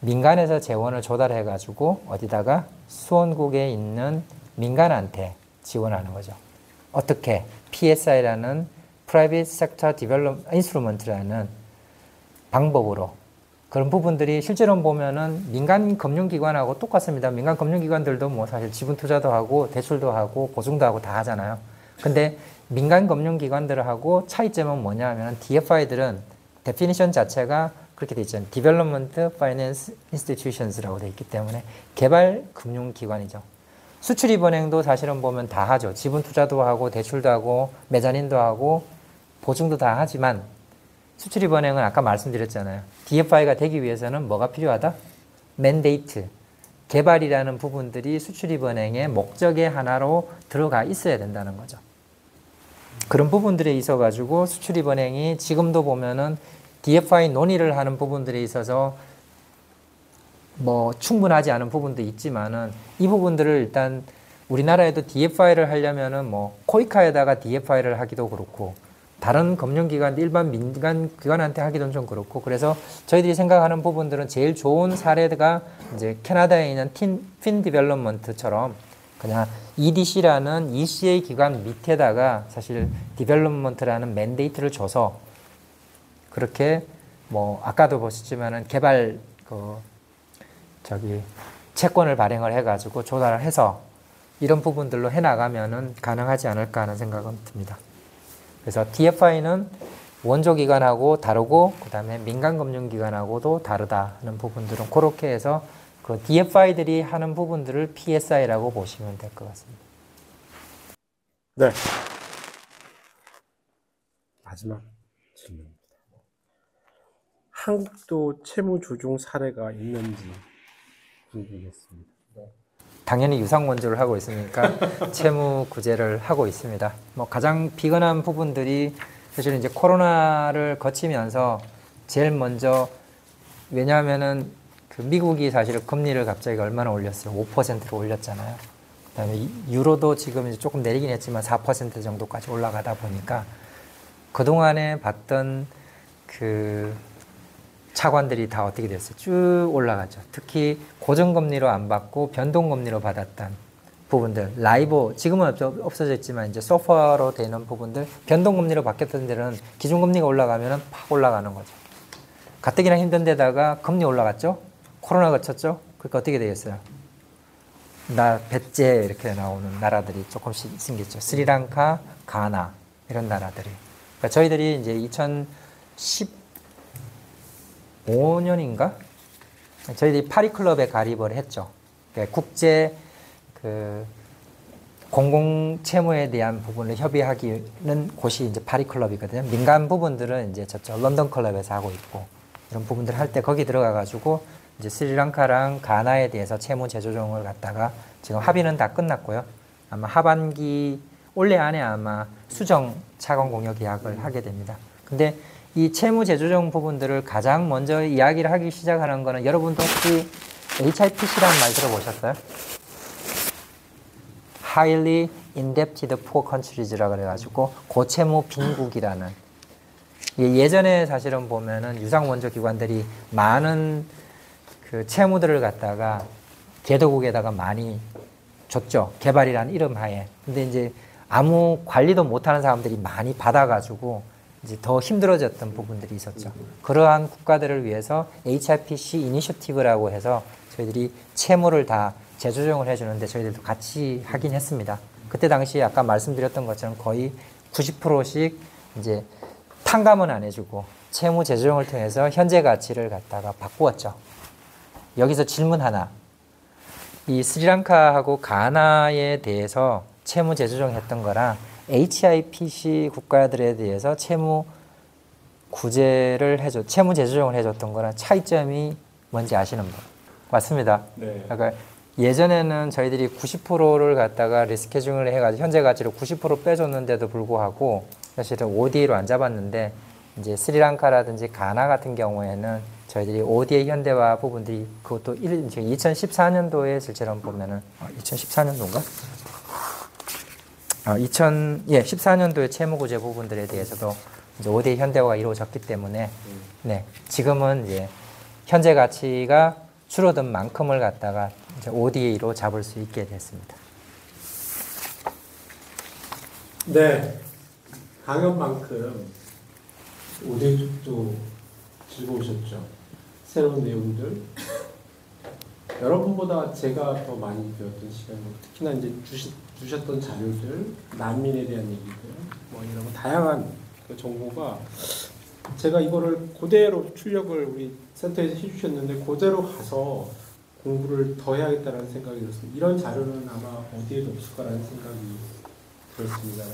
민간에서 재원을 조달해 가지고 어디다가 수원국에 있는 민간한테 지원하는 거죠. 어떻게? PSI라는 Private Sector Development Instrument라는 방법으로. 그런 부분들이 실제로 보면은 민간 금융기관하고 똑같습니다. 민간 금융기관들도 뭐 사실 지분 투자도 하고 대출도 하고 보증도 하고 다 하잖아요. 근데 민간 금융기관들하고 차이점은 뭐냐면 DFI들은 데피니션 자체가 그렇게 돼 있잖아요. Development Finance Institutions라고 돼 있기 때문에 개발 금융기관이죠. 수출입은행도 사실은 보면 다 하죠. 지분 투자도 하고 대출도 하고 메자닌도 하고 보증도 다 하지만 수출입은행은 아까 말씀드렸잖아요. DFI가 되기 위해서는 뭐가 필요하다? 맨데이트, 개발이라는 부분들이 수출입은행의 목적의 하나로 들어가 있어야 된다는 거죠. 그런 부분들에 있어 가지고 수출입은행이 지금도 보면은 DFI 논의를 하는 부분들에 있어서 뭐 충분하지 않은 부분도 있지만은 이 부분들을 일단 우리나라에도 DFI를 하려면은 뭐 코이카에다가 DFI를 하기도 그렇고 다른 금융기관, 일반 민간 기관한테 하기도 좀 그렇고 그래서 저희들이 생각하는 부분들은 제일 좋은 사례가 이제 캐나다에 있는 핀 디벨롭먼트처럼 그냥 EDC라는 ECA 기관 밑에다가 사실 디벨롭먼트라는 맨데이트를 줘서 그렇게 뭐 아까도 보셨지만은 개발 채권을 발행을 해가지고 조달을 해서 이런 부분들로 해나가면은 가능하지 않을까 하는 생각은 듭니다. 그래서 DFI는 원조 기관하고 다르고 그다음에 민간 금융 기관하고도 다르다는 부분들은 그렇게 해서 그 DFI들이 하는 부분들을 PSI라고 보시면 될 것 같습니다. 네. 마지막 질문입니다. 한국도 채무 조종 사례가 있는지 궁금했습니다. 당연히 유상 원조를 하고 있으니까 채무 구제를 하고 있습니다. 뭐 가장 비근한 부분들이 사실은 이제 코로나를 거치면서 제일 먼저 왜냐하면은 그 미국이 사실 금리를 갑자기 얼마나 올렸어요? 5%로 올렸잖아요. 그다음에 유로도 지금 이제 조금 내리긴 했지만 4% 정도까지 올라가다 보니까 그동안에 봤던 그 차관들이 다 어떻게 됐어요? 쭉 올라가죠. 특히 고정금리로 안 받고 변동금리로 받았던 부분들, 라이보, 지금은 없어졌지만 이제 소파로 되는 부분들, 변동금리로 바뀌었던 데는 기준금리가 올라가면 팍 올라가는 거죠. 가뜩이나 힘든 데다가 금리 올라갔죠? 코로나 거쳤죠? 그러니까 어떻게 되겠어요? 배째 이렇게 나오는 나라들이 조금씩 생겼죠. 스리랑카, 가나, 이런 나라들이. 그러니까 저희들이 이제 2015년인가? 저희들이 파리클럽에 가입을 했죠. 그러니까 국제 공공채무에 대한 부분을 협의하기는 곳이 이제 파리클럽이거든요. 민간 부분들은 이제 저쪽 런던 클럽에서 하고 있고 이런 부분들 할 때 거기 들어가가지고 이제 스리랑카랑 가나에 대해서 채무 재조정을 갖다가 지금 합의는 다 끝났고요. 아마 하반기 올해 안에 아마 수정 차관 공여 계약을 하게 됩니다. 근데 이 채무 재조정 부분들을 가장 먼저 이야기를 하기 시작하는 거는 여러분도 혹시 HIPC라는 말 들어보셨어요? Highly Indebted Poor Countries라고 그래가지고 고채무 빈국이라는 예전에 사실은 보면은 유상 원조 기관들이 많은 그 채무들을 갖다가 개도국에다가 많이 줬죠. 개발이라는 이름 하에. 근데 이제 아무 관리도 못하는 사람들이 많이 받아가지고 이제 더 힘들어졌던 부분들이 있었죠. 그러한 국가들을 위해서 HIPC 이니셔티브라고 해서 저희들이 채무를 다 재조정을 해주는데 저희들도 같이 하긴 했습니다. 그때 당시 아까 말씀드렸던 것처럼 거의 90%씩 이제 탕감은 안 해주고 채무 재조정을 통해서 현재 가치를 갖다가 바꾸었죠. 여기서 질문 하나. 이 스리랑카하고 가나에 대해서 채무 재조정했던 거랑 HIPC 국가들에 대해서 채무 재조정을 해줬던 거랑 차이점이 뭔지 아시는 분? 맞습니다. 네. 그러니까 예전에는 저희들이 90%를 갖다가 리스케중을 해가지고 현재 가치로 90% 빼줬는데도 불구하고 사실은 ODA로 안 잡았는데 이제 스리랑카라든지 가나 같은 경우에는 저희들이 ODA 현대화 부분들이 그것도 2014년도에 실제로 보면은 2014년도인가? 14년도에 채무구제 부분들에 대해서도 이제 ODA 현대화가 이루어졌기 때문에 네, 지금은 이제 현재 가치가 줄어든 만큼을 갖다가 이제 ODA로 잡을 수 있게 됐습니다. 네, 강연만큼 ODA도 즐거우셨죠? 새로운 내용들 여러분보다 제가 더 많이 배웠던 시간이고 특히나 이제 주셨던 자료들, 난민에 대한 얘기들, 뭐 이런 거 다양한 그 정보가 제가 이거를 그대로 출력을 우리 센터에서 해주셨는데 그대로 가서 공부를 더 해야겠다는 생각이 들었습니다. 이런 자료는 아마 어디에도 없을 거라는 생각이 들었습니다.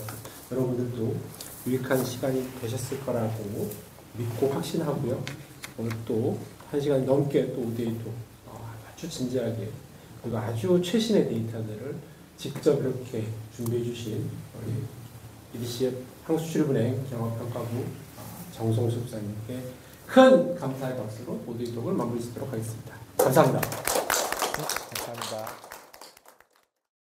여러분들도 유익한 시간이 되셨을 거라고 믿고 확신하고요. 오늘 또 1시간 넘게 또 오데이 또 아주 진지하게 그리고 아주 최신의 데이터들을 직접 이렇게 준비해 주신 우리 EDCF 한국수출입은행 경합평가부 정성수 부사님께 큰 감사의 박수로 오데이 톡을 마무리 짓도록 하겠습니다. 감사합니다.